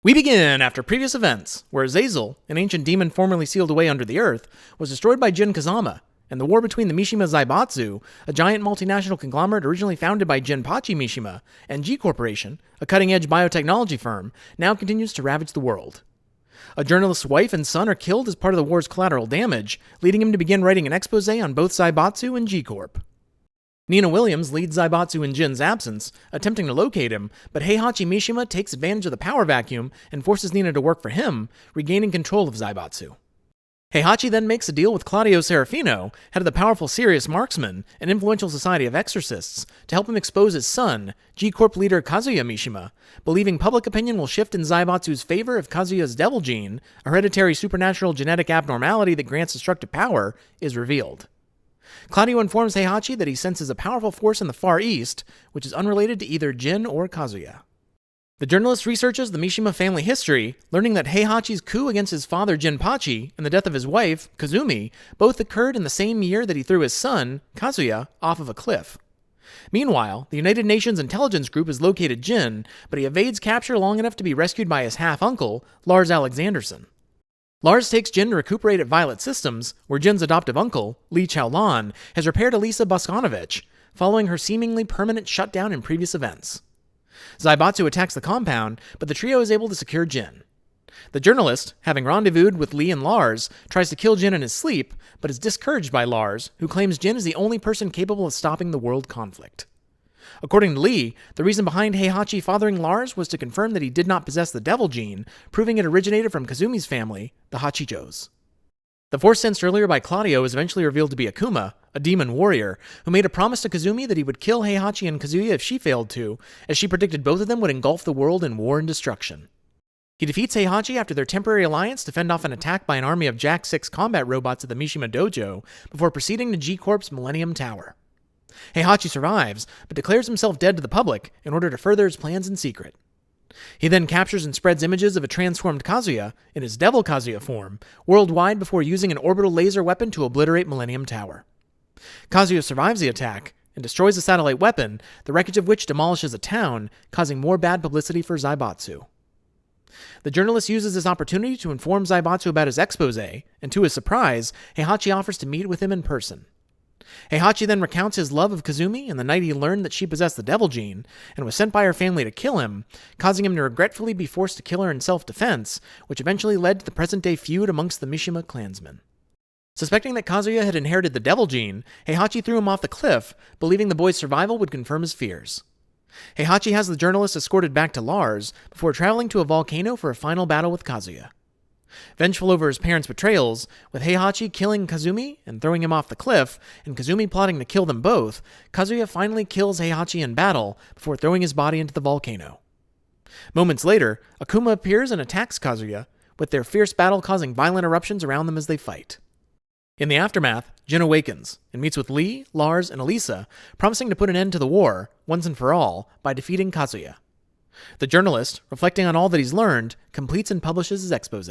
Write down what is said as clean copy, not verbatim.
We begin after previous events, where Azazel, an ancient demon formerly sealed away under the earth, was destroyed by Jin Kazama, and the war between the Mishima Zaibatsu, a giant multinational conglomerate originally founded by Jinpachi Mishima, and G Corporation, a cutting-edge biotechnology firm, now continues to ravage the world. A journalist's wife and son are killed as part of the war's collateral damage, leading him to begin writing an expose on both Zaibatsu and G Corp. Nina Williams leads Zaibatsu in Jin's absence, attempting to locate him, but Heihachi Mishima takes advantage of the power vacuum and forces Nina to work for him, regaining control of Zaibatsu. Heihachi then makes a deal with Claudio Serafino, head of the powerful Serious Marksman, an influential society of exorcists, to help him expose his son, G-Corp leader Kazuya Mishima, believing public opinion will shift in Zaibatsu's favor if Kazuya's devil gene, a hereditary supernatural genetic abnormality that grants destructive power, is revealed. Claudio informs Heihachi that he senses a powerful force in the Far East, which is unrelated to either Jin or Kazuya. The journalist researches the Mishima family history, learning that Heihachi's coup against his father Jinpachi and the death of his wife, Kazumi, both occurred in the same year that he threw his son, Kazuya, off of a cliff. Meanwhile, the United Nations intelligence group has located Jin, but he evades capture long enough to be rescued by his half-uncle, Lars Alexanderson. Lars takes Jin to recuperate at Violet Systems, where Jin's adoptive uncle, Li Chaolan, has repaired Elisa Boskanovich, following her seemingly permanent shutdown in previous events. Zaibatsu attacks the compound, but the trio is able to secure Jin. The journalist, having rendezvoused with Li and Lars, tries to kill Jin in his sleep, but is discouraged by Lars, who claims Jin is the only person capable of stopping the world conflict. According to Li, the reason behind Heihachi fathering Lars was to confirm that he did not possess the devil gene, proving it originated from Kazumi's family, the Hachichos. The force sensed earlier by Claudio is eventually revealed to be Akuma, a demon warrior, who made a promise to Kazumi that he would kill Heihachi and Kazuya if she failed to, as she predicted both of them would engulf the world in war and destruction. He defeats Heihachi after their temporary alliance to fend off an attack by an army of Jack 6 combat robots at the Mishima Dojo, before proceeding to G-Corp's Millennium Tower. Heihachi survives, but declares himself dead to the public in order to further his plans in secret. He then captures and spreads images of a transformed Kazuya, in his Devil Kazuya form, worldwide before using an orbital laser weapon to obliterate Millennium Tower. Kazuya survives the attack and destroys the satellite weapon, the wreckage of which demolishes a town, causing more bad publicity for Zaibatsu. The journalist uses this opportunity to inform Zaibatsu about his expose, and to his surprise, Heihachi offers to meet with him in person. Heihachi then recounts his love of Kazumi and the night he learned that she possessed the devil gene, and was sent by her family to kill him, causing him to regretfully be forced to kill her in self-defense, which eventually led to the present-day feud amongst the Mishima clansmen. Suspecting that Kazuya had inherited the devil gene, Heihachi threw him off the cliff, believing the boy's survival would confirm his fears. Heihachi has the journalist escorted back to Lars, before traveling to a volcano for a final battle with Kazuya. Vengeful over his parents' betrayals, with Heihachi killing Kazumi and throwing him off the cliff, and Kazumi plotting to kill them both, Kazuya finally kills Heihachi in battle before throwing his body into the volcano. Moments later, Akuma appears and attacks Kazuya, with their fierce battle causing violent eruptions around them as they fight. In the aftermath, Jin awakens and meets with Li, Lars, and Elisa, promising to put an end to the war, once and for all, by defeating Kazuya. The journalist, reflecting on all that he's learned, completes and publishes his expose.